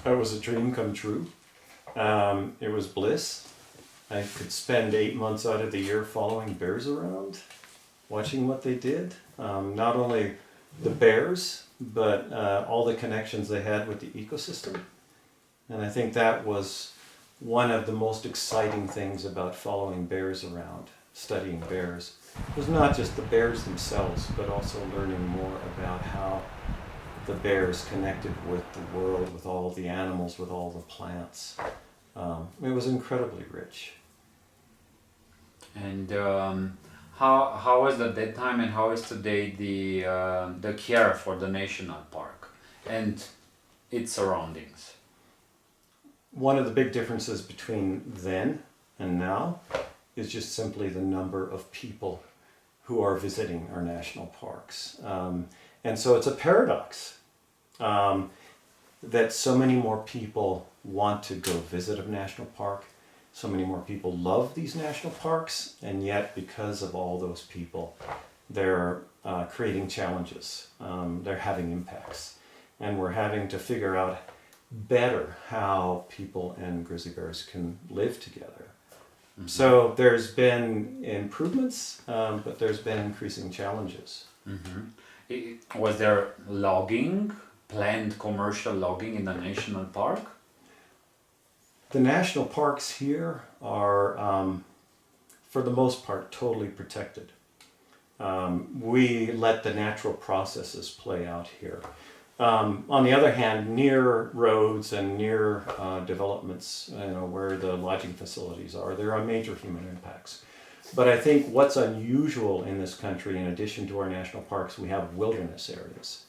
It was a dream come true. It was bliss. I could spend 8 months out of the year following bears around, watching what they did. Not only the bears, but all the connections they had with the ecosystem. And I think that was one of the most exciting things about following bears around, studying bears. It was not just the bears themselves, but also learning more about how the bears connected with the world, with all the animals, with all the plants. It was incredibly rich. And how was at that time and how is today the care for the national park and its surroundings? One of the big differences between then and now is just simply the number of people who are visiting our national parks. And so it's a paradox that so many more people want to go visit a national park, so many more people love these national parks, and yet because of all those people, they're creating challenges, they're having impacts, and we're having to figure out better how people and grizzly bears can live together. Mm-hmm. So there's been improvements, but there's been increasing challenges. Mm-hmm. Was there logging, planned commercial logging in the national park? The national parks here are, for the most part, totally protected. We let the natural processes play out here. On the other hand, near roads and near developments, where the lodging facilities are, there are major human impacts. But I think what's unusual in this country, in addition to our national parks, we have wilderness areas.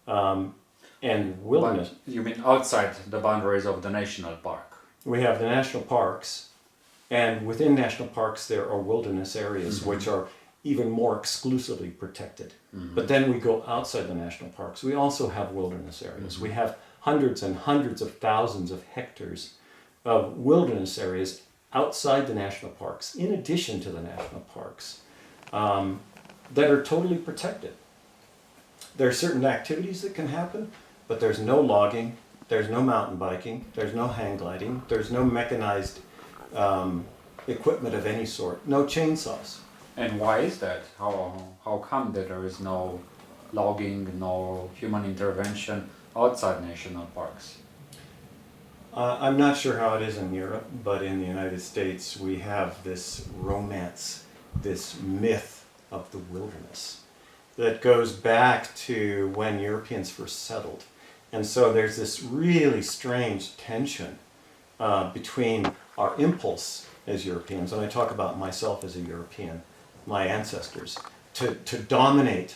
And wilderness... But you mean outside the boundaries of the national park? We have the national parks, and within national parks there are wilderness areas, mm-hmm. which are even more exclusively protected. Mm-hmm. But then we go outside the national parks. We also have wilderness areas. Mm-hmm. We have hundreds and hundreds of thousands of hectares of wilderness areas outside the national parks, in addition to the national parks, that are totally protected. There are certain activities that can happen, but there's no logging, there's no mountain biking, there's no hang gliding, there's no mechanized equipment of any sort, no chainsaws. And why is that? How come that there is no logging, no human intervention outside national parks? I'm not sure how it is in Europe, but in the United States we have this romance, this myth of the wilderness that goes back to when Europeans first settled. And so there's this really strange tension between our impulse as Europeans, and I talk about myself as a European, my ancestors, to dominate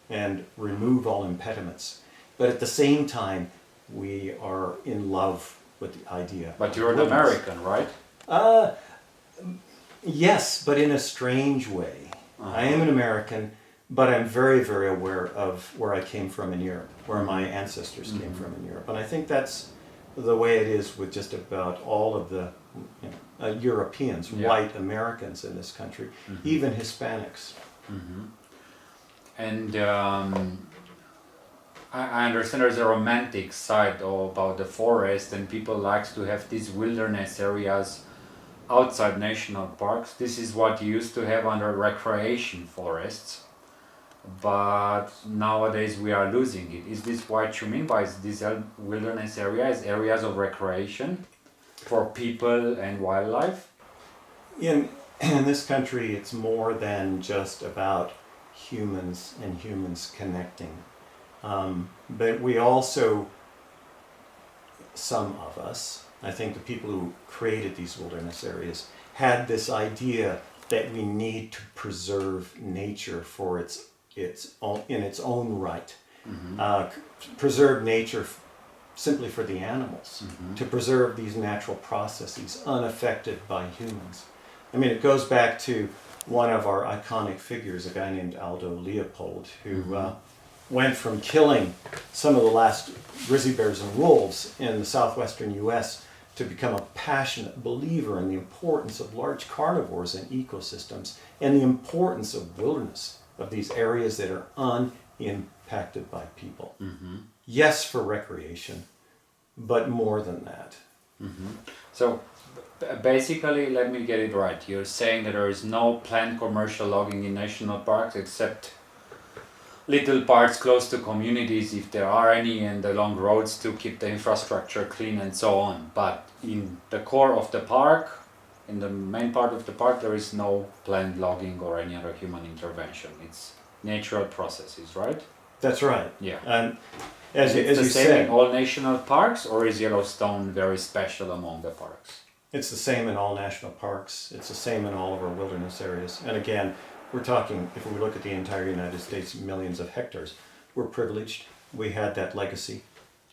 and remove all impediments. But at the same time, we are in love with the idea. But you're an American, right? Yes, but in a strange way. Uh-huh. I am an American, but I'm very, very aware of where I came from in Europe, where my ancestors mm-hmm. came from in Europe. And I think that's the way it is with just about all of the Europeans, yeah. White Americans in this country, mm-hmm. even Hispanics. Mm-hmm. And I understand there's a romantic side about the forest, and people like to have these wilderness areas outside national parks. This is what you used to have under recreation forests, but nowadays we are losing it. Is this what you mean by these wilderness areas, areas of recreation for people and wildlife? In this country, it's more than just about humans and humans connecting. But we also, some of us, I think the people who created these wilderness areas, had this idea that we need to preserve nature for its own, in its own right. Mm-hmm. Preserve nature simply for the animals, mm-hmm. to preserve these natural processes unaffected by humans. I mean, it goes back to one of our iconic figures, a guy named Aldo Leopold, who mm-hmm. Went from killing some of the last grizzly bears and wolves in the southwestern U.S. to become a passionate believer in the importance of large carnivores and ecosystems and the importance of wilderness, of these areas that are unimpacted by people. Mm-hmm. Yes, for recreation, but more than that. So basically, let me get it right. You're saying that there is no planned commercial logging in national parks except little parts close to communities, if there are any, and along roads to keep the infrastructure clean and so on. But in the core of the park, in the main part of the park, there is no planned logging or any other human intervention. It's natural processes, right? That's right. Yeah. And as It's the you same said, in all national parks, or is Yellowstone very special among the parks? it's the same in all national parks. It's the same in all of our wilderness areas. And again, we're talking, if we look at the entire United States, millions of hectares. We're privileged. We had that legacy,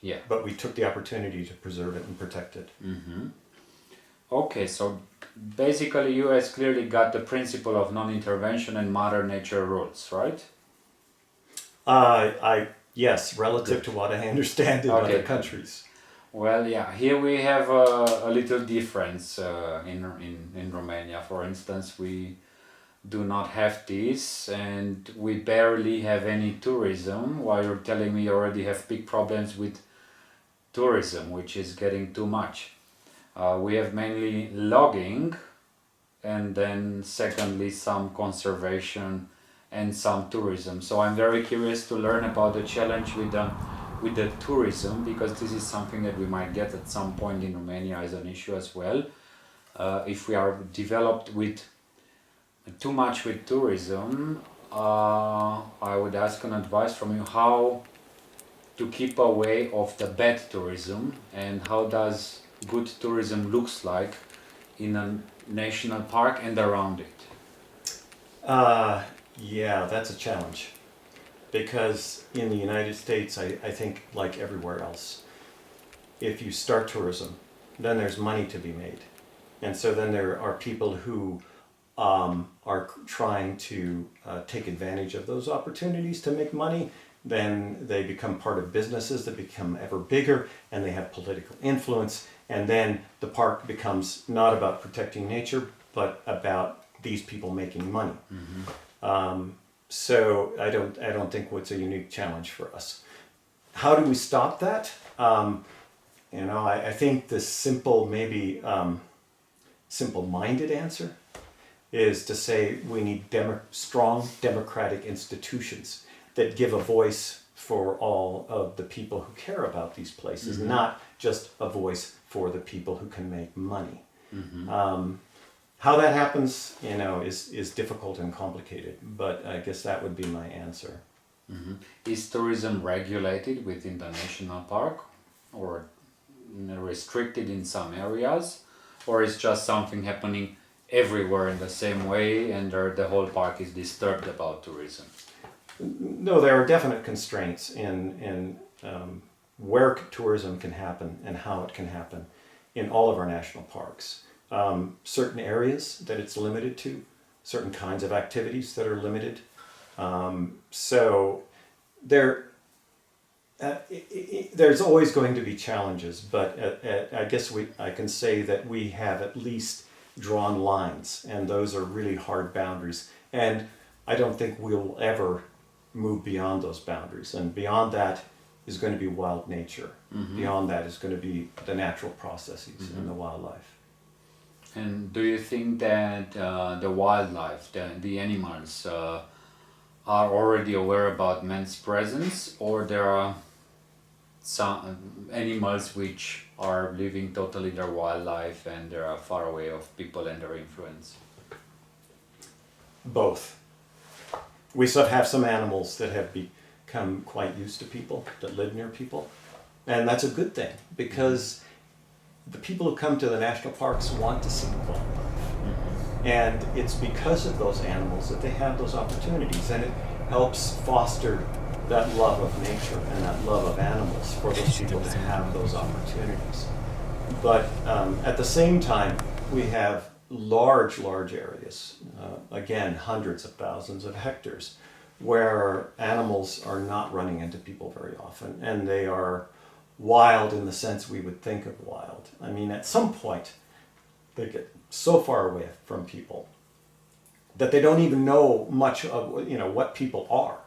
Yeah. but we took the opportunity to preserve it and protect it. Okay, so basically you has clearly got the principle of non-intervention and Mother Nature rules, right? Yes, relative to what I understand in Okay. other countries. Well, yeah, here we have a little difference in Romania. For instance, we do not have this, and we barely have any tourism, while you're telling me you already have big problems with tourism, which is getting too much. We have mainly logging, and then secondly some conservation and some tourism. So I'm very curious to learn about the challenge with the tourism, because this is something that we might get at some point in Romania as an issue as well. If we are developed with too much with tourism, I would ask an advice from you how to keep away of the bad tourism, and how does good tourism looks like in a national park and around it. Yeah, that's a challenge. Because in the United States, I think like everywhere else, if you start tourism, then there's money to be made. And so then there are people who are trying to take advantage of those opportunities to make money. Then they become part of businesses that become ever bigger, and they have political influence. And then the park becomes not about protecting nature, but about these people making money. So I don't think it's a unique challenge for us. How do we stop that? I think the simple, maybe simple-minded answer is to say we need strong democratic institutions that give a voice for all of the people who care about these places, not just a voice for the people who can make money. How that happens, is difficult and complicated, but I guess that would be my answer. Is tourism regulated within the national park, or restricted in some areas, or is just something happening everywhere in the same way, and the whole park is disturbed about tourism? No, there are definite constraints in where tourism can happen and how it can happen in all of our national parks. Certain areas that it's limited to, certain kinds of activities that are limited. So there's always going to be challenges, but I guess I can say that we have at least drawn lines, and those are really hard boundaries. And I don't think we'll ever move beyond those boundaries. And beyond that is going to be wild nature. Beyond that is going to be the natural processes and the wildlife. And do you think that the wildlife, the animals, are already aware about man's presence, or there are some animals which are living totally their wildlife and they are far away of people and their influence? Both. We have some animals that have become quite used to people, that live near people, and that's a good thing, because the people who come to the national parks want to see wildlife. And it's because of those animals that they have those opportunities, and it helps foster that love of nature and that love of animals for those people to have those opportunities. But at the same time, we have large areas, again, hundreds of thousands of hectares, where animals are not running into people very often, and they are wild in the sense we would think of wild. I mean, at some point, they get so far away from people that they don't even know much of what people are.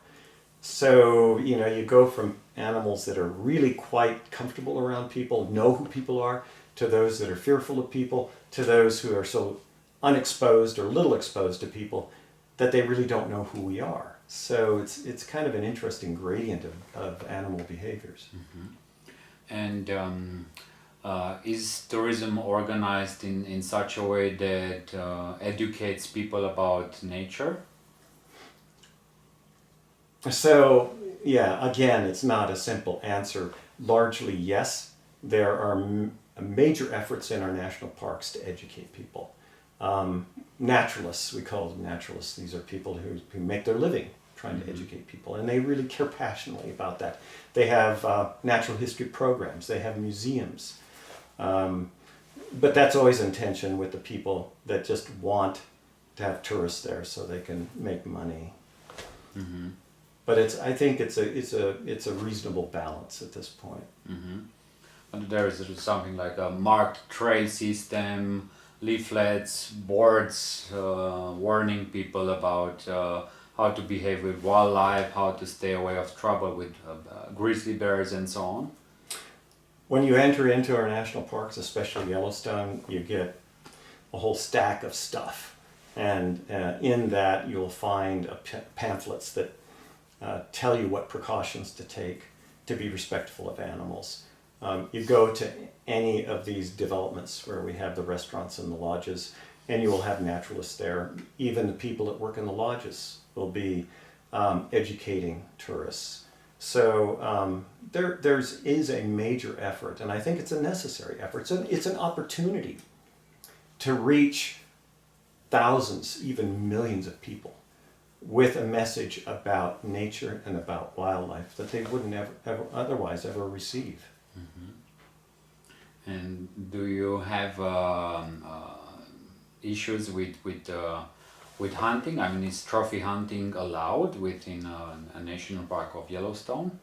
So, you go from animals that are really quite comfortable around people, know who people are, to those that are fearful of people, to those who are so unexposed or little exposed to people that they really don't know who we are. So it's kind of an interesting gradient of animal behaviors. And is tourism organized in such a way that educates people about nature? So, yeah, again, it's not a simple answer. Largely, yes. There are major efforts in our national parks to educate people. Naturalists, we call them naturalists. These are people who make their living trying to educate people, and they really care passionately about that. They have natural history programs. They have museums. But that's always in tension with the people that just want to have tourists there so they can make money. But I think it's a reasonable balance at this point. And there is something like a marked trail system, leaflets, boards warning people about how to behave with wildlife, how to stay away of trouble with grizzly bears and so on. When you enter into our national parks, especially Yellowstone, you get a whole stack of stuff. And in that, you'll find pamphlets that tell you what precautions to take to be respectful of animals. You go to any of these developments where we have the restaurants and the lodges, and you will have naturalists there. Even the people that work in the lodges will be educating tourists. So there is a major effort, and I think it's a necessary effort. So it's an opportunity to reach thousands, even millions of people with a message about nature and about wildlife that they wouldn't ever otherwise ever receive. And do you have issues with hunting? I mean, is trophy hunting allowed within a national park of Yellowstone?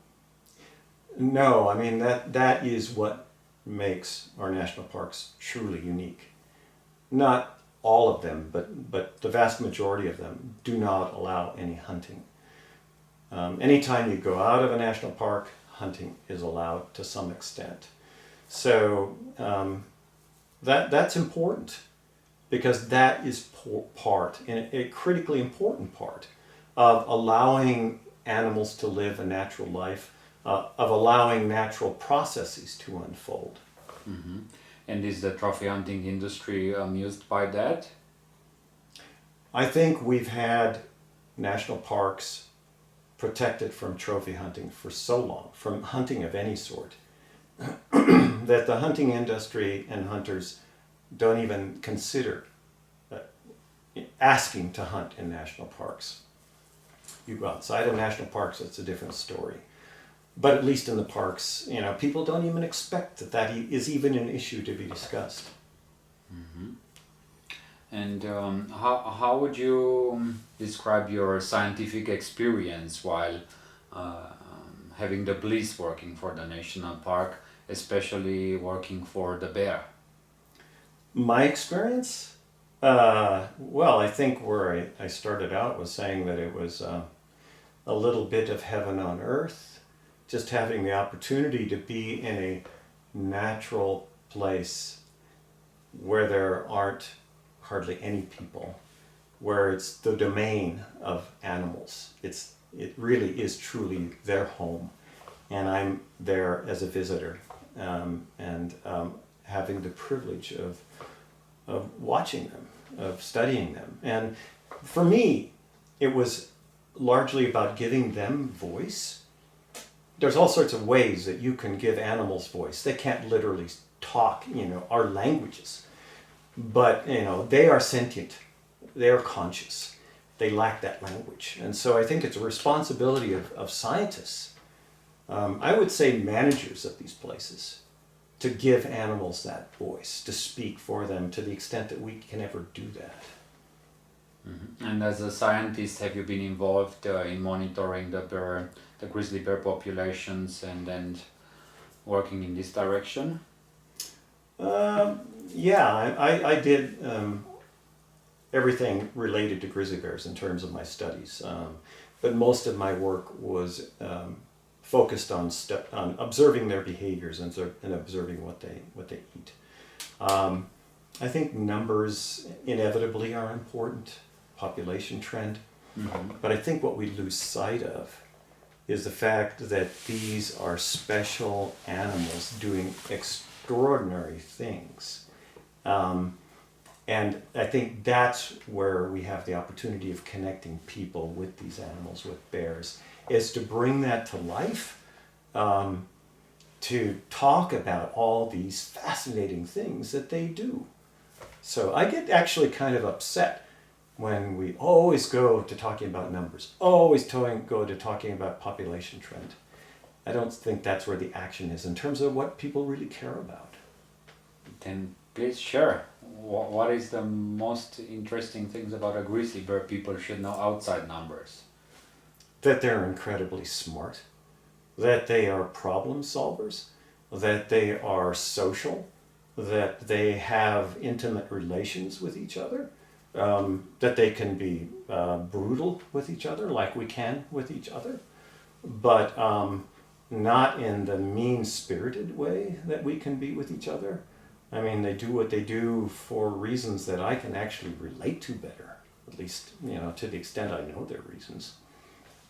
No, I mean that is what makes our national parks truly unique. Not all of them, but the vast majority of them do not allow any hunting. Anytime you go out of a national park, hunting is allowed to some extent. So that's important, because that is part, and a critically important part, of allowing animals to live a natural life, of allowing natural processes to unfold. And is the trophy hunting industry amused by that? I think we've had national parks protected from trophy hunting for so long, from hunting of any sort, that the hunting industry and hunters don't even consider asking to hunt in national parks. You go outside of national parks, it's a different story. But at least in the parks, people don't even expect that is even an issue to be discussed. And how would you describe your scientific experience while having the bliss working for the national park, especially working for the bear? My experience? Well, I think where I started out was saying that it was a little bit of heaven on earth, just having the opportunity to be in a natural place where there aren't hardly any people, where it's the domain of animals. It really is truly their home, and I'm there as a visitor, and having the privilege of watching them, of studying them. And for me, it was largely about giving them voice. There's all sorts of ways that you can give animals voice. They can't literally talk, our languages, but they are sentient, they are conscious, they lack that language. And so I think it's a responsibility of scientists, I would say managers of these places, to give animals that voice, to speak for them to the extent that we can ever do that. And as a scientist, have you been involved in monitoring the grizzly bear populations and working in this direction? Yeah, I did everything related to grizzly bears in terms of my studies. but most of my work was focused on on observing their behaviors and observing what they eat. I think numbers inevitably are important, population trend, but I think what we lose sight of is the fact that these are special animals doing extraordinary things. And I think that's where we have the opportunity of connecting people with these animals, with bears, is to bring that to life, to talk about all these fascinating things that they do. So I get actually kind of upset when we always go to talking about numbers, always go to talking about population trend. I don't think that's where the action is in terms of what people really care about. Then please share. What is the most interesting things about a grizzly bear people should know outside numbers? That they're incredibly smart, that they are problem solvers, that they are social, that they have intimate relations with each other, that they can be brutal with each other like we can with each other, but not in the mean-spirited way that we can be with each other. I mean, they do what they do for reasons that I can actually relate to better, at least, to the extent I know their reasons.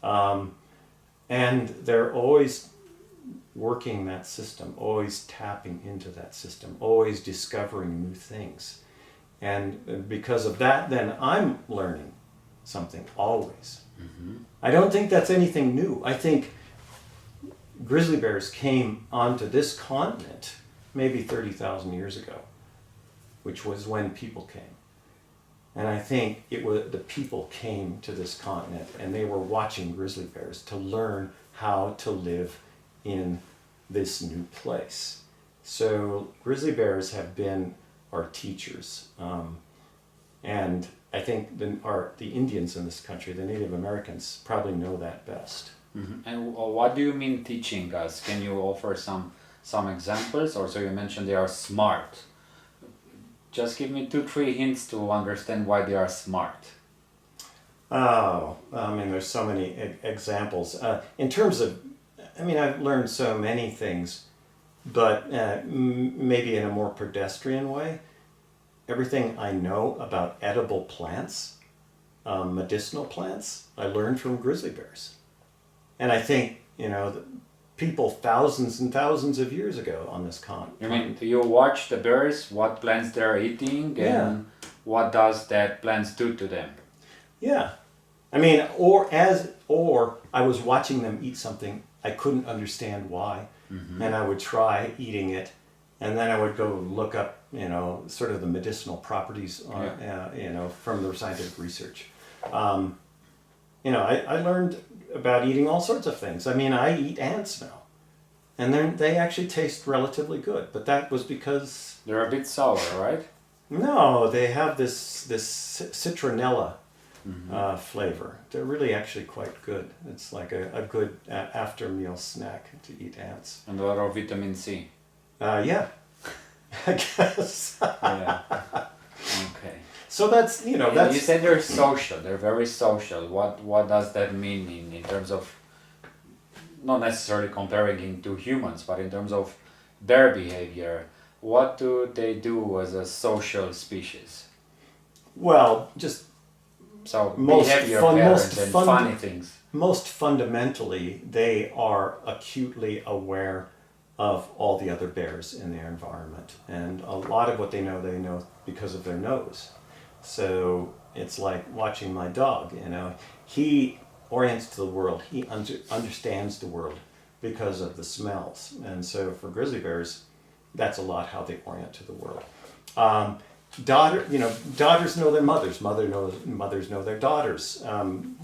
And they're always working that system, always tapping into that system, always discovering new things. And because of that, then I'm learning something always. I don't think that's anything new. I think grizzly bears came onto this continent maybe 30,000 years ago, which was when people came. And I think it was the people came to this continent and they were watching grizzly bears to learn how to live in this new place. So grizzly bears have been our teachers. And I think the Indians in this country, the Native Americans, probably know that best. And what do you mean teaching us? Can you offer some examples? Or so you mentioned they are smart. Just give me 2-3 hints to understand why they are smart. Oh, I mean, there's so many examples. In terms of, I've learned so many things, but maybe in a more pedestrian way. Everything I know about edible plants, medicinal plants, I learned from grizzly bears. And I think, people thousands and thousands of years ago on this continent. You mean you watch the bears, what plants they're eating, and what does that plants do to them? Yeah. Or I was watching them eat something, I couldn't understand why, and I would try eating it, and then I would go look up, sort of the medicinal properties, from the scientific research. I learned about eating all sorts of things. I eat ants now, and then they actually taste relatively good, but that was because... They're a bit sour, right? No, they have this citronella flavor. They're really actually quite good. It's like a good after meal snack to eat ants. And a lot of vitamin C. Yeah, I guess. Yeah. Okay. So that's, that's... You said they're social. They're very social. What does that mean in terms of, not necessarily comparing it to humans, but in terms of their behavior? What do they do as a social species? Well, just... So behavior patterns and funny things. Most fundamentally, they are acutely aware of all the other bears in their environment. And a lot of what they know because of their nose. So it's like watching my dog, he orients to the world. He understands the world because of the smells. And so for grizzly bears, that's a lot how they orient to the world. Daughters know their mothers. Mothers know their daughters.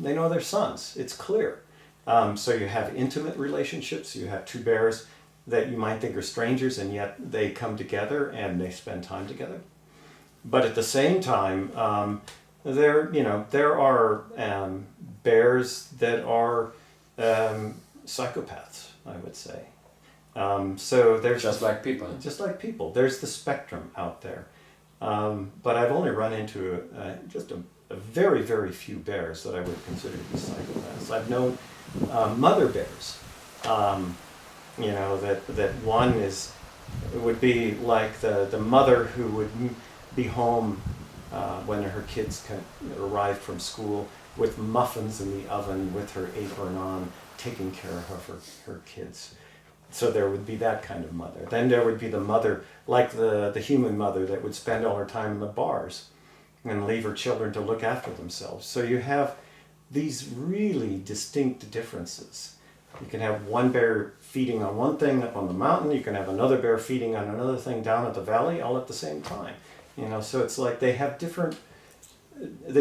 They know their sons. It's clear. So you have intimate relationships. You have two bears that you might think are strangers, and yet they come together and they spend time together. But at the same time, there are bears that are psychopaths, I would say. So there's just like people. Just like people. There's the spectrum out there. But I've only run into just very, very few bears that I would consider to be psychopaths. I've known mother bears, that one would be like the mother who would be home when her kids arrived from school with muffins in the oven with her apron on, taking care of her kids. So there would be that kind of mother. Then there would be the mother, like the human mother, that would spend all her time in the bars and leave her children to look after themselves. So you have these really distinct differences. You can have one bear feeding on one thing up on the mountain, you can have another bear feeding on another thing down at the valley, all at the same time. So it's like they've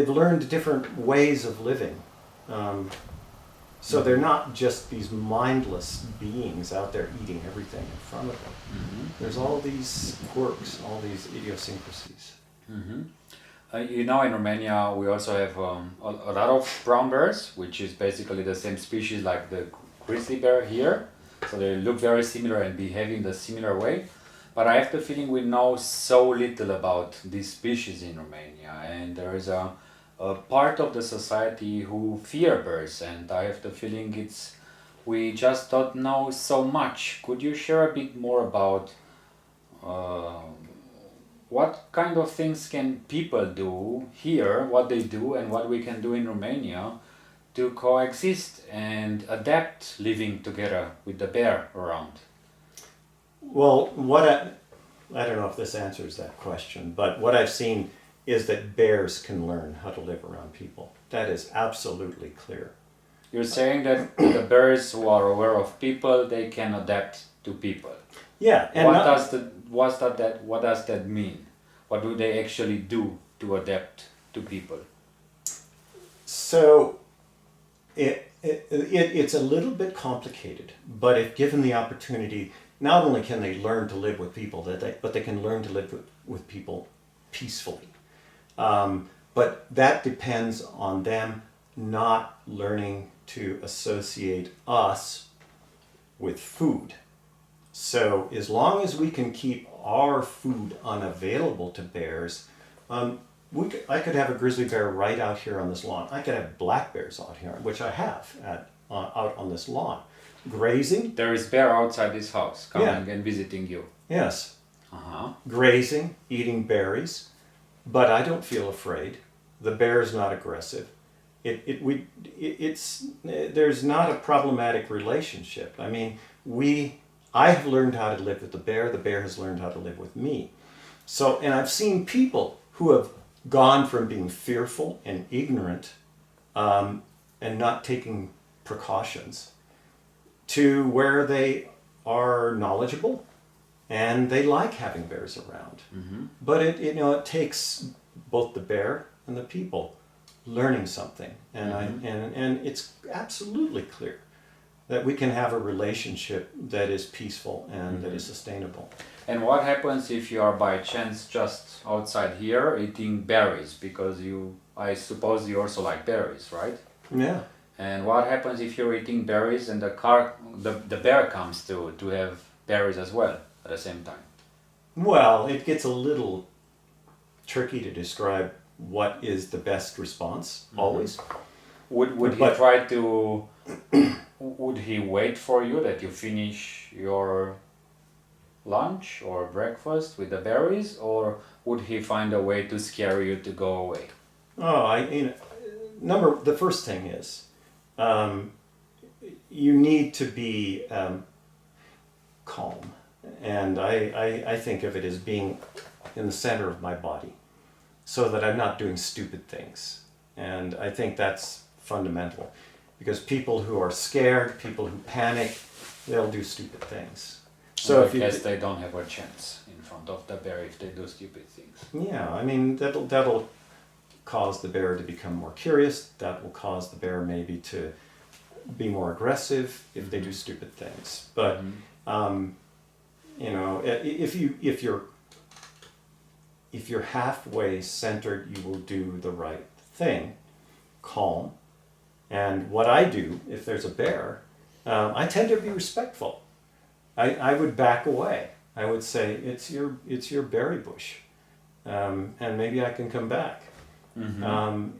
learned different ways of living. So they're not just these mindless beings out there eating everything in front of them. Mm-hmm. There's all these quirks, all these idiosyncrasies. Mm-hmm. In Romania we also have a lot of brown bears, which is basically the same species like the grizzly bear here. So they look very similar and behave in the similar way. But I have the feeling we know so little about these species in Romania, and there is a part of the society who fear bears, and I have the feeling we just don't know so much. Could you share a bit more about what kind of things can people do here, what they do and what we can do in Romania to coexist and adapt living together with the bear around? Well, I don't know if this answers that question, but what I've seen is that bears can learn how to live around people. That is absolutely clear. You're saying that the bears who are aware of people, they can adapt to people. Yeah, and what does that mean? What do they actually do to adapt to people? So it's a little bit complicated, but if given the opportunity, not only can they learn to live with people, but they can learn to live with people peacefully. But that depends on them not learning to associate us with food. So as long as we can keep our food unavailable to bears, I could have a grizzly bear right out here on this lawn. I could have black bears out here, which I have out on this lawn, grazing. There is bear outside this house coming and visiting you. Yes. Uh-huh. Grazing, eating berries, but I don't feel afraid. The bear is not aggressive. There's not a problematic relationship. I mean, I have learned how to live with the bear has learned how to live with me. So, and I've seen people who have gone from being fearful and ignorant and not taking precautions to where they are knowledgeable and they like having bears around. Mm-hmm. But it takes both the bear and the people learning something, and and it's absolutely clear that we can have a relationship that is peaceful and that is sustainable. And what happens if you are by chance just outside here eating berries? Because I suppose you also like berries, right? Yeah. And what happens if you're eating berries and the bear comes to have berries as well at the same time? Well, it gets a little tricky to describe what is the best response always. Would he wait for you that you finish your lunch or breakfast with the berries, or would he find a way to scare you to go away? The first thing is you need to be calm, and I think of it as being in the center of my body, so that I'm not doing stupid things. And I think that's fundamental, because people who are scared, people who panic, they'll do stupid things. So I guess they don't have a chance in front of the bear if they do stupid things. Yeah, I mean, that'll cause the bear to become more curious. That will cause the bear maybe to be more aggressive if they do stupid things. But if you're halfway centered, you will do the right thing, calm. And what I do, if there's a bear, I tend to be respectful. I would back away. I would say, it's your berry bush, and maybe I can come back.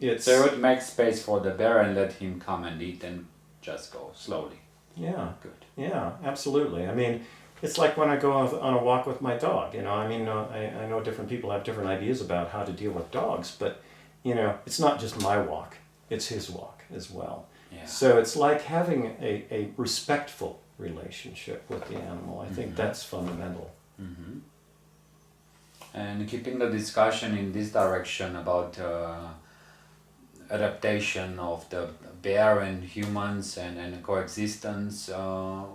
It's So it makes space for the bear and let him come and eat and just go slowly. yeah. Good. Yeah, absolutely. I mean, it's like when I go on a walk with my dog. You know, I mean, I know different people have different ideas about how to deal with dogs, but you know, it's not just my walk; it's his walk as well. Yeah. So it's like having a respectful relationship with the animal. I think that's fundamental. And keeping the discussion in this direction about adaptation of the bear and humans and coexistence,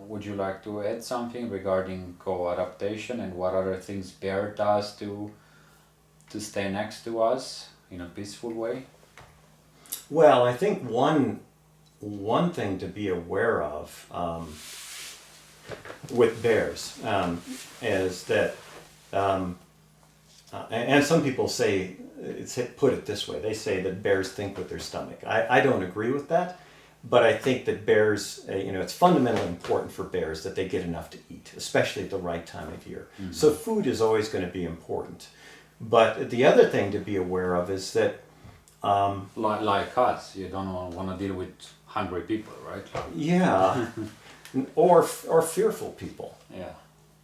would you like to add something regarding co-adaptation and what other things bear does to stay next to us in a peaceful way? Well, I think one thing to be aware of with bears is that, and some people say, put it this way, they say that bears think with their stomach. I don't agree with that, but I think that bears, it's fundamentally important for bears that they get enough to eat, especially at the right time of year. So food is always going to be important. But the other thing to be aware of is that Like us, you don't want to deal with hungry people, right? yeah, or fearful people. Yeah,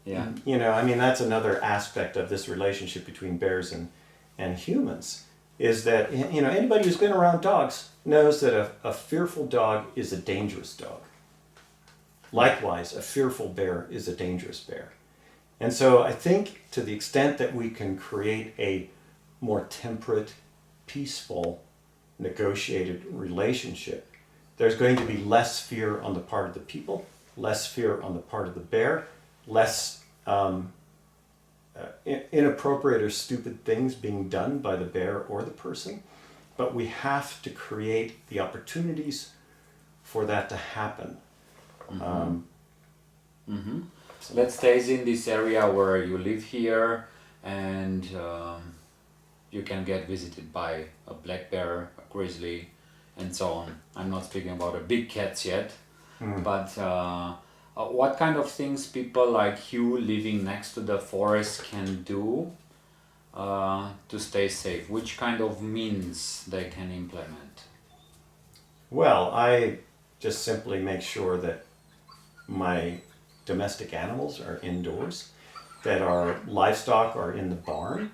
yeah. You know, I mean, that's another aspect of this relationship between bears and humans, is that, you know, anybody who's been around dogs knows that a fearful dog is a dangerous dog. Likewise, a fearful bear is a dangerous bear. And so I think to the extent that we can create a more temperate, peaceful, negotiated relationship, there's going to be less fear on the part of the people, less fear on the part of the bear, less inappropriate or stupid things being done by the bear or the person. But we have to create the opportunities for that to happen. Let's stay in this area where you live here and you can get visited by a black bear, a grizzly, and so on. I'm not speaking about the big cats yet, but what kind of things people like you living next to the forest can do to stay safe? Which kind of means they can implement? Well, I just simply make sure that my domestic animals are indoors, that our livestock are in the barn,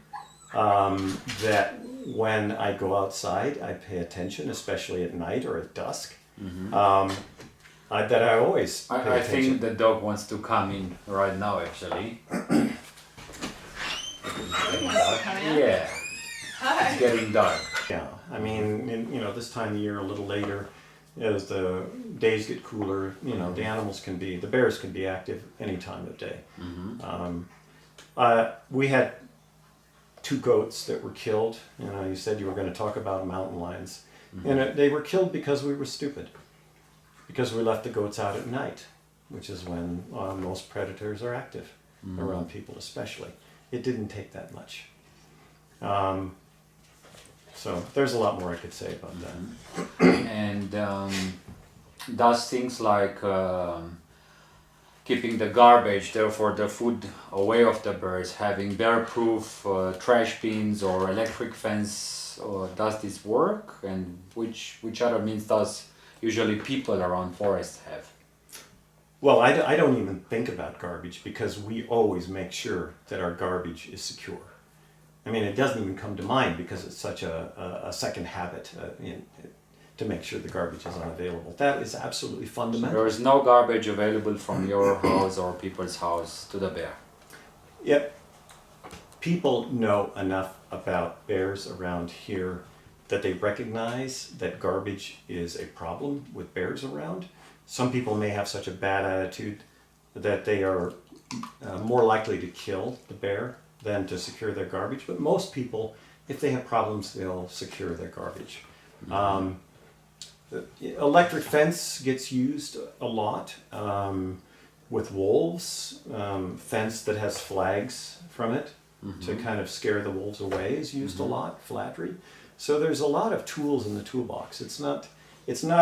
that when I go outside, I pay attention, especially at night or at dusk. That I always pay I attention. think the dog wants to come in right now, actually. Yeah, it's getting dark. Yeah, I mean, you know, this time of year, a little later, as the days get cooler, you know, the bears can be active any time of day. We had 2 goats that were killed. You know, you said you were going to talk about mountain lions. And they were killed because we were stupid. Because we left the goats out at night, which is when most predators are active, around people especially. It didn't take that much. So there's a lot more I could say about that. And does things like keeping the garbage, therefore the food away of the birds, having bear-proof trash bins or electric fence, or does this work? And which other means does usually people around forests have? Well, I don't even think about garbage because we always make sure that our garbage is secure. I mean, it doesn't even come to mind because it's such a second habit to make sure the garbage is unavailable. That is absolutely fundamental. There is no garbage available from your house or people's house to the bear. Yep. People know enough about bears around here that they recognize that garbage is a problem with bears around. Some people may have such a bad attitude that they are more likely to kill the bear than to secure their garbage. But most people, if they have problems, they'll secure their garbage. Electric fence gets used a lot with wolves. Fence that has flags from it to kind of scare the wolves away is used a lot. Flattery. So there's a lot of tools in the toolbox. It's not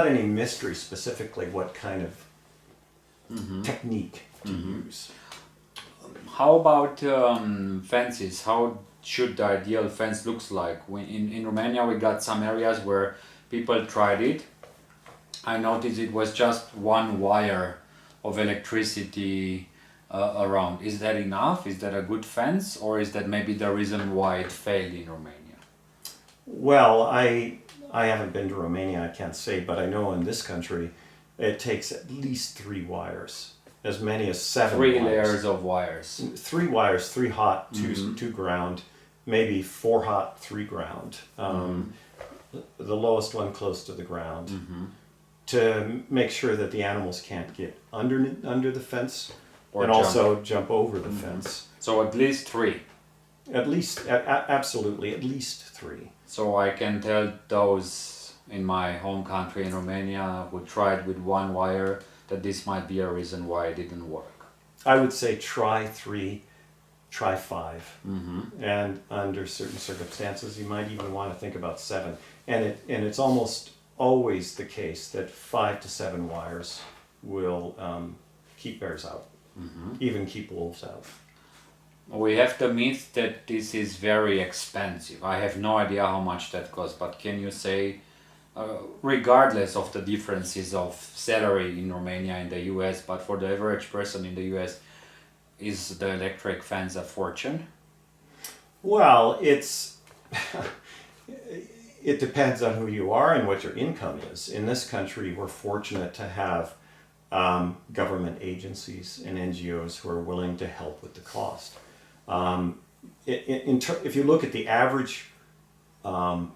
any mystery specifically what kind of technique to use. How about fences? How should the ideal fence looks like? In Romania we got some areas where people tried it. I noticed it was just one wire of electricity around. Is that enough? Is that a good fence, or is that maybe the reason why it failed in Romania? Well, I haven't been to Romania, I can't say, but I know in this country it takes at least 3 wires, as many as 7 Three wires. layers of wires. 3 wires, 3 hot, 2 ground, maybe 4 hot, 3 ground. The lowest one close to the ground, to make sure that the animals can't get under the fence Or and jump. also jump over the fence. So at least 3. At least, absolutely, at least 3. So I can tell those in my home country in Romania who tried with one wire that this might be a reason why it didn't work. I would say try 3, try 5. And under certain circumstances, you might even want to think about 7. And it's almost always the case that 5 to 7 wires will keep bears out, even keep wolves out. We have the myth that this is very expensive. I have no idea how much that costs, but can you say, regardless of the differences of salary in Romania and the US, but for the average person in the US, is the electric fence a fortune? Well, it depends on who you are and what your income is. In this country, we're fortunate to have government agencies and NGOs who are willing to help with the cost. If you look at the average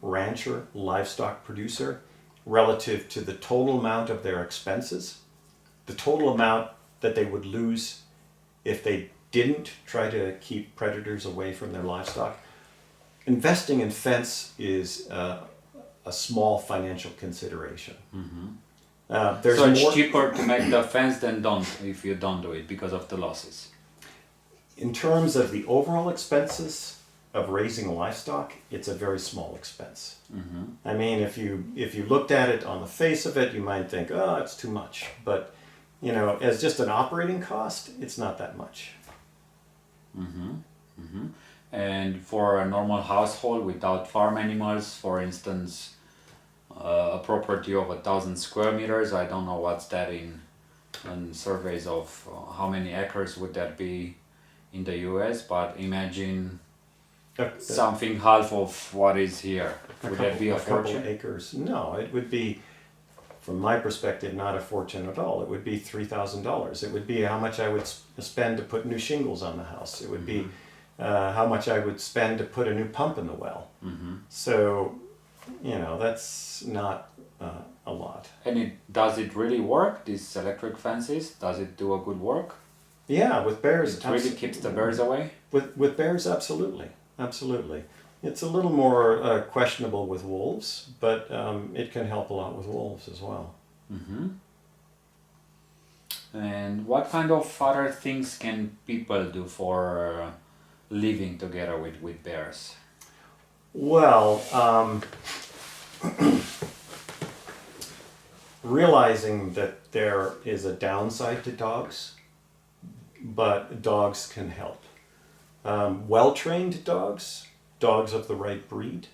rancher, livestock producer, relative to the total amount of their expenses, the total amount that they would lose if they didn't try to keep predators away from their livestock, investing in fence is a small financial consideration. There's So it's more, cheaper to make the fence than don't if you don't do it because of the losses. in terms of the overall expenses of raising livestock, it's a very small expense. I mean, if you looked at it on the face of it, you might think, oh, it's too much. But as just an operating cost, it's not that much. And for a normal household without farm animals, for instance, a property of 1,000 square meters, I don't know what's that in surveys of how many acres would that be in the US, but imagine something half of what is here. Would that be a couple fortune? acres? No, it would be, from my perspective, not a fortune at all. It would be $3,000. It would be how much I would spend to put new shingles on the house. It would be how much I would spend to put a new pump in the well. So, that's not a lot. And does it really work, these electric fences? Does it do a good work? Yeah, with bears, It really keeps the bears away? With bears, absolutely. It's a little more questionable with wolves, but it can help a lot with wolves as well. And what kind of other things can people do for living together with bears? Well, realizing that there is a downside to dogs, but dogs can help. Well-trained dogs of the right breed,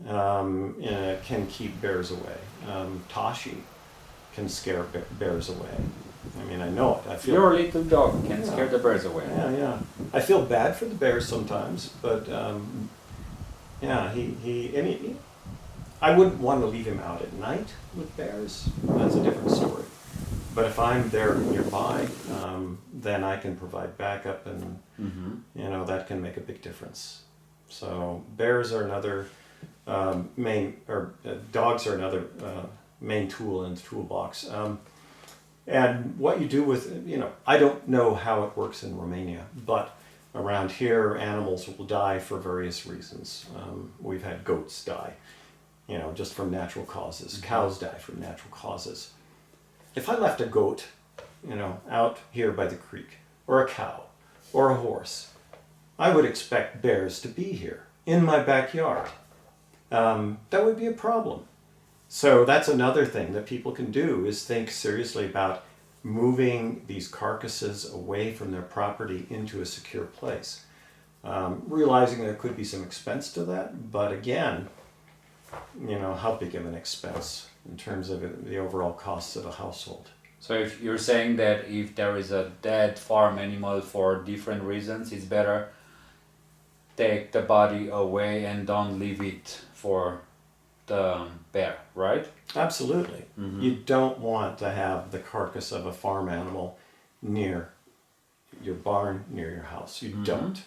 can keep bears away. Tashi can scare bears away. I mean, I know it. I feel Your little dog can scare the bears away. Yeah. I feel bad for the bears sometimes, but I wouldn't want to leave him out at night with bears. That's a different story. But if I'm there nearby, then I can provide backup, and that can make a big difference. So bears are another dogs are another main tool in the toolbox. And what you do with, I don't know how it works in Romania, but around here animals will die for various reasons. We've had goats die, just from natural causes. Cows die from natural causes. If I left a goat, out here by the creek, or a cow, or a horse, I would expect bears to be here in my backyard. That would be a problem. So that's another thing that people can do, is think seriously about moving these carcasses away from their property into a secure place. realizing there could be some expense to that, but again, how big of an expense in terms of the overall costs of a household. So if you're saying that if there is a dead farm animal for different reasons, it's better take the body away and don't leave it for the bear, right? Absolutely. You don't want to have the carcass of a farm animal near your barn, near your house. You don't.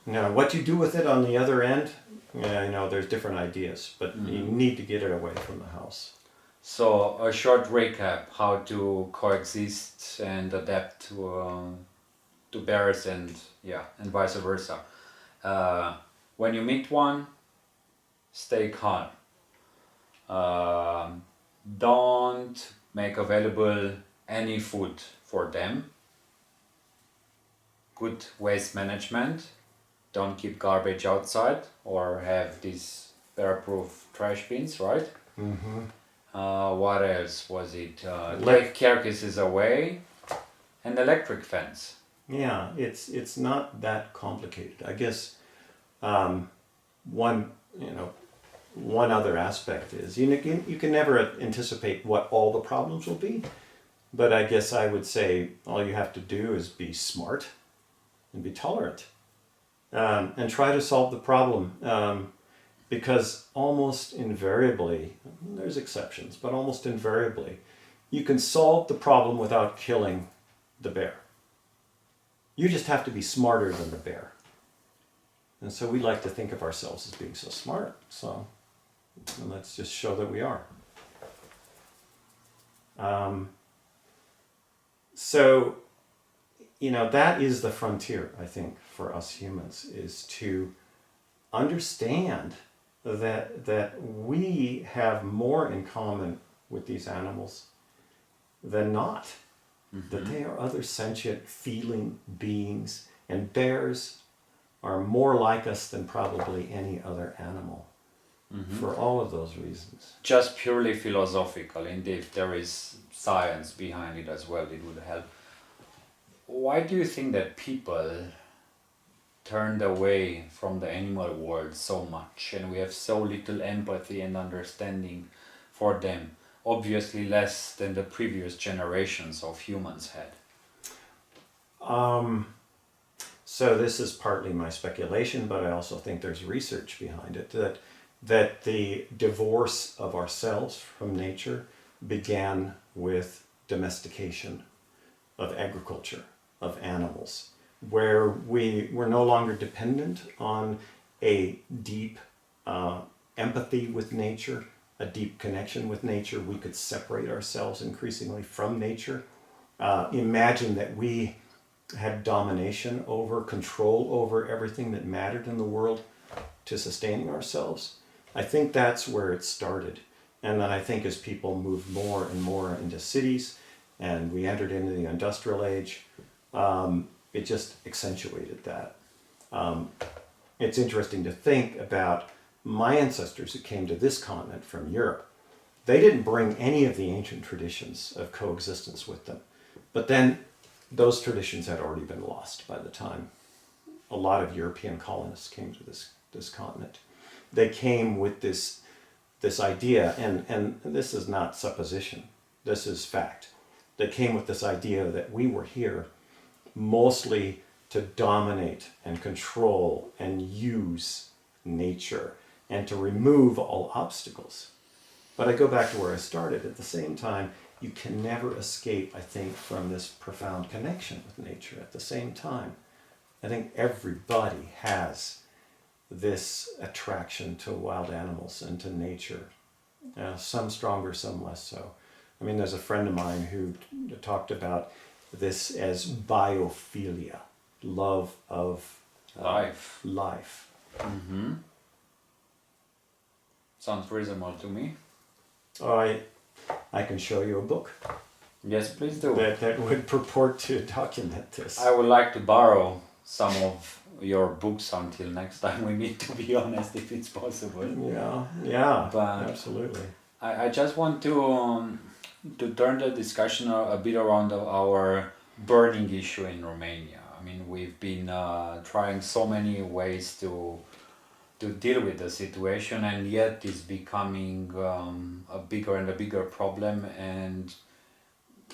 Now, what you do with it on the other end, there's different ideas, but you need to get it away from the house. So a short recap: how to coexist and adapt to bears and vice versa. When you meet one, stay calm. Don't make available any food for them. Good waste management. Don't keep garbage outside or have these bear-proof trash bins, right? What else was it? Take carcasses away and electric fence. Yeah, it's not that complicated. I guess one other aspect is you can never anticipate what all the problems will be, but I guess I would say all you have to do is be smart and be tolerant and try to solve the problem, because almost invariably, there's exceptions, but almost invariably you can solve the problem without killing the bear. You just have to be smarter than the bear. And so we like to think of ourselves as being so smart. So let's just show that we are. That is the frontier, I think, for us humans, is to understand that we have more in common with these animals than not. That they are other sentient, feeling beings, and bears are more like us than probably any other animal, for all of those reasons. Just purely philosophical, and if there is science behind it as well, it would help. Why do you think that people turned away from the animal world so much, and we have so little empathy and understanding for them? Obviously less than the previous generations of humans had. So this is partly my speculation, but I also think there's research behind it, that the divorce of ourselves from nature began with domestication of agriculture, of animals, where we were no longer dependent on a deep empathy with nature, a deep connection with nature. We could separate ourselves increasingly from nature. Imagine that we had domination over, control over everything that mattered in the world to sustaining ourselves. I think that's where it started. And then I think as people moved more and more into cities and we entered into the industrial age, it just accentuated that. It's interesting to think about my ancestors who came to this continent from Europe. They didn't bring any of the ancient traditions of coexistence with them. But then those traditions had already been lost by the time a lot of European colonists came to this continent. They came with this idea, and this is not supposition, this is fact. They came with this idea that we were here mostly to dominate and control and use nature and to remove all obstacles. But I go back to where I started. At the same time, you can never escape, I think, from this profound connection with nature. At the same time, I think everybody has this attraction to wild animals and to nature. Some stronger, some less so. I mean, there's a friend of mine who talked about this as biophilia, love of life. Sounds reasonable to me. Oh, I can show you a book. Yes, please do. That would purport to document this. I would like to borrow some of your books until next time we meet, to be honest, if it's possible. Yeah, but absolutely. I just want to turn the discussion a bit around our burning issue in Romania. I mean, we've been trying so many ways to deal with the situation, and yet it's becoming a bigger and a bigger problem, and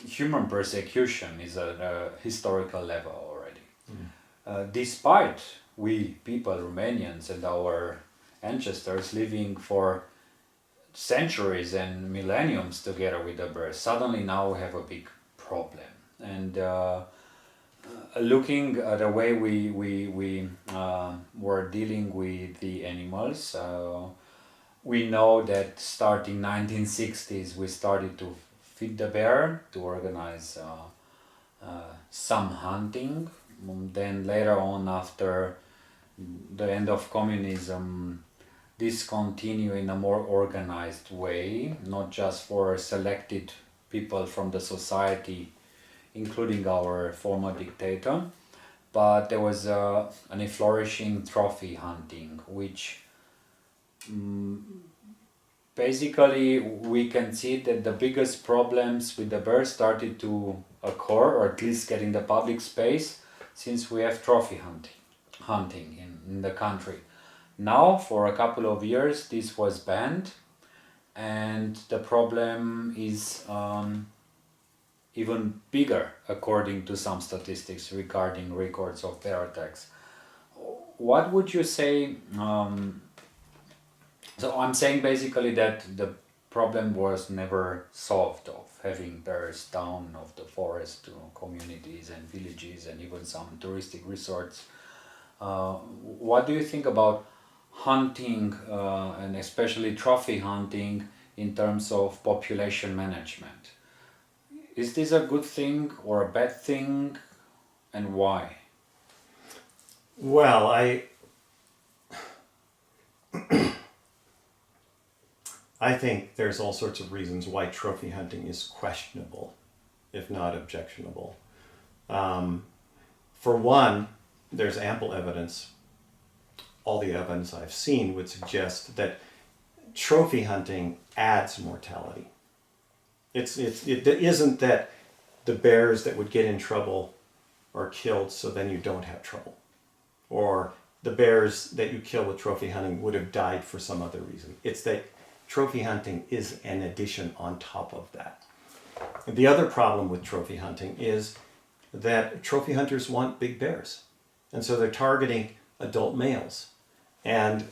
human persecution is at a historical level already. Despite we people, Romanians, and our ancestors living for centuries and millenniums together with the birds, suddenly now we have a big problem. And looking at the way we were dealing with the animals, we know that starting 1960s we started to feed the bear, to organize some hunting. Then later on, after the end of communism, this continued in a more organized way, not just for selected people from the society, including our former dictator, but there was a flourishing trophy hunting, which basically we can see that the biggest problems with the birds started to occur, or at least get in the public space, since we have trophy hunting in the country. Now, for a couple of years, this was banned, and the problem is even bigger, according to some statistics regarding records of bear attacks. What would you say? So I'm saying basically that the problem was never solved of having bears down of the forest to communities and villages and even some touristic resorts. What do you think about hunting and especially trophy hunting in terms of population management? Is this a good thing or a bad thing, and why? Well, I think there's all sorts of reasons why trophy hunting is questionable, if not objectionable. For one, there's ample evidence. All the evidence I've seen would suggest that trophy hunting adds mortality. It isn't that the bears that would get in trouble are killed so then you don't have trouble. Or the bears that you kill with trophy hunting would have died for some other reason. It's that trophy hunting is an addition on top of that. And the other problem with trophy hunting is that trophy hunters want big bears. And so they're targeting adult males. And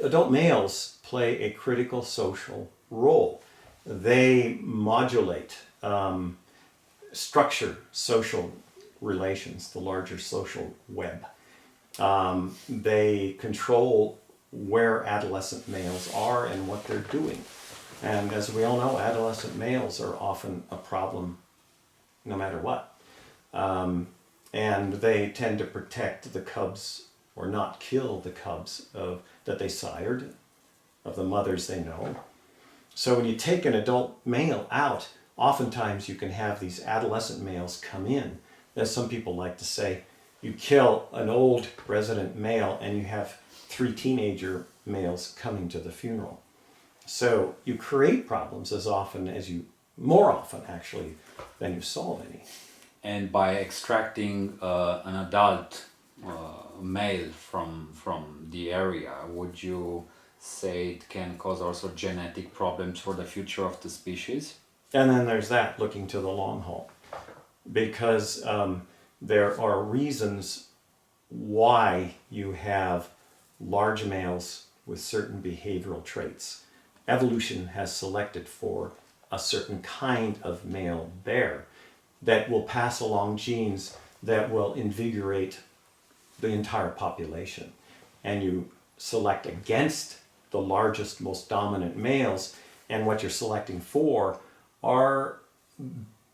adult males play a critical social role. They modulate, structure social relations, the larger social web. They control where adolescent males are and what they're doing. And as we all know, adolescent males are often a problem no matter what. And they tend to protect the cubs or not kill the cubs that they sired, of the mothers they know. So when you take an adult male out, oftentimes you can have these adolescent males come in. As some people like to say, you kill an old resident male and you have 3 teenager males coming to the funeral. So you create problems more often actually, than you solve any. And by extracting an adult male from the area, would you say it can cause also genetic problems for the future of the species? And then there's that, looking to the long haul. Because there are reasons why you have large males with certain behavioral traits. Evolution has selected for a certain kind of male bear that will pass along genes that will invigorate the entire population. And you select against the largest, most dominant males, and what you're selecting for are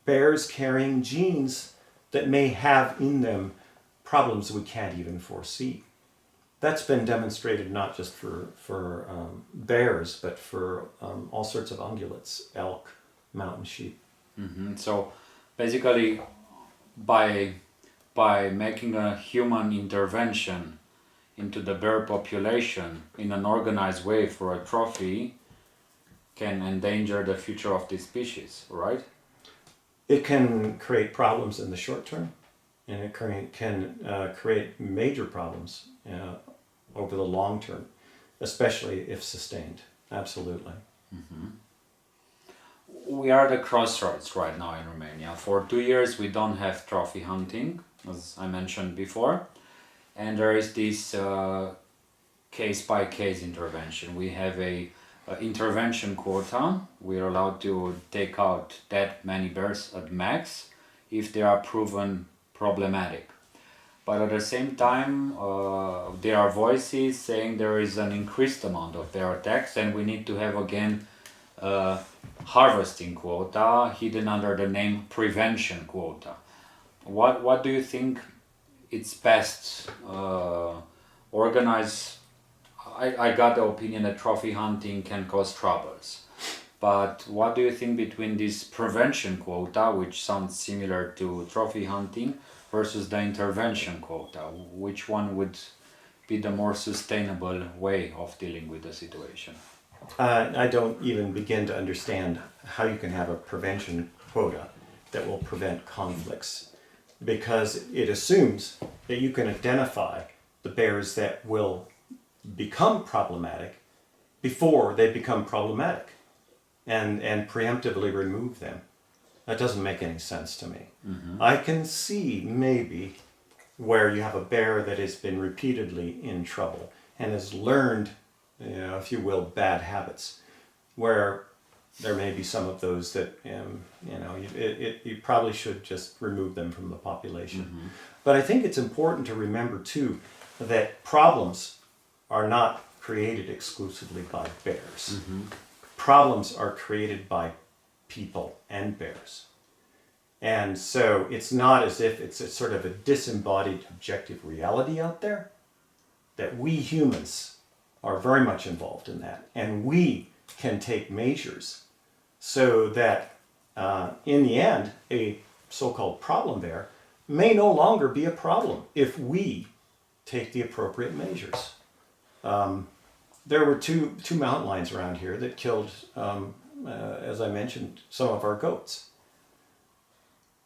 bears carrying genes that may have in them problems we can't even foresee. That's been demonstrated not just for bears, but for all sorts of ungulates, elk, mountain sheep. Mm-hmm. So basically, by making a human intervention into the bear population in an organized way for a trophy, can endanger the future of this species, right? It can create problems in the short term, and it can create major problems over the long term, especially if sustained. Absolutely. We are at a crossroads right now in Romania. For 2 years we don't have trophy hunting, as I mentioned before, and there is this case-by-case intervention. We have a intervention quota. We are allowed to take out that many bears at max if they are proven problematic. But at the same time, there are voices saying there is an increased amount of bear attacks, and we need to have again harvesting quota hidden under the name prevention quota. What do you think it's best organized? I got the opinion that trophy hunting can cause troubles. But what do you think between this prevention quota, which sounds similar to trophy hunting, versus the intervention quota? Which one would be the more sustainable way of dealing with the situation? I don't even begin to understand how you can have a prevention quota that will prevent conflicts, because it assumes that you can identify the bears that will become problematic before they become problematic and preemptively remove them. That doesn't make any sense to me. I can see maybe where you have a bear that has been repeatedly in trouble and has learned, if you will, bad habits, where there may be some of those that, you probably should just remove them from the population. But I think it's important to remember too that problems are not created exclusively by bears. Problems are created by people and bears. And so it's not as if it's a sort of a disembodied objective reality out there, that we humans are very much involved in that. And we can take measures so that in the end, a so-called problem bear may no longer be a problem if we take the appropriate measures. There were two mountain lions around here that killed, as I mentioned, some of our goats.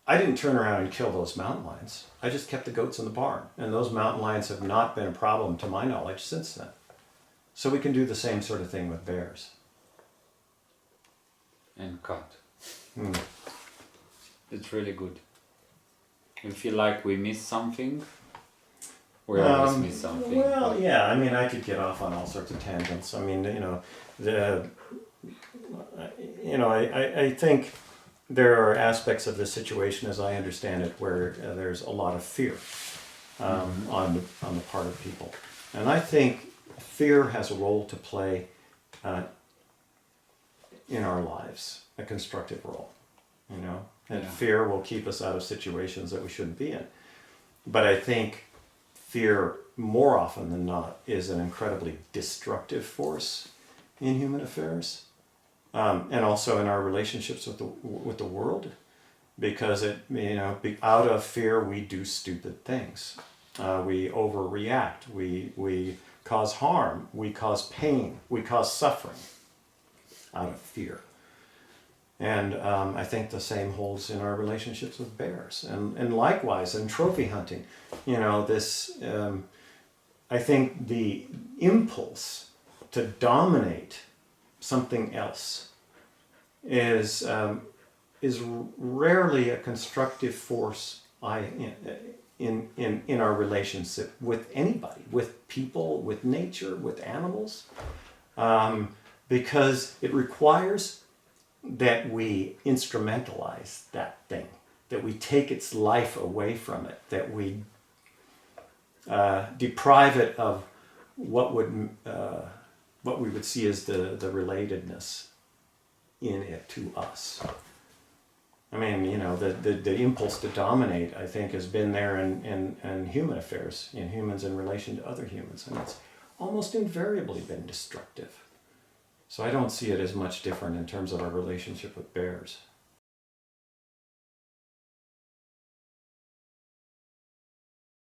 I didn't turn around and kill those mountain lions. I just kept the goats in the barn. And those mountain lions have not been a problem to my knowledge since then. So we can do the same sort of thing with bears. And cut. It's really good. We feel like we missed something. We always miss something. Well, yeah, I mean, I could get off on all sorts of tangents. I mean, I think there are aspects of this situation, as I understand it, where there's a lot of fear on the part of people. And I think fear has a role to play in our lives, a constructive role, and fear will keep us out of situations that we shouldn't be in. But I think fear, more often than not, is an incredibly destructive force in human affairs, and also in our relationships with the world, because out of fear we do stupid things. We overreact. We cause harm. We cause pain. We cause suffering out of fear. And I think the same holds in our relationships with bears. And likewise in trophy hunting, I think the impulse to dominate something else is rarely a constructive force in our relationship with anybody, with people, with nature, with animals, because it requires that we instrumentalize that thing, that we take its life away from it, that we deprive it of what we would see as the relatedness in it to us. I mean, the impulse to dominate, I think, has been there in human affairs, in humans in relation to other humans, and it's almost invariably been destructive. So I don't see it as much different in terms of our relationship with bears.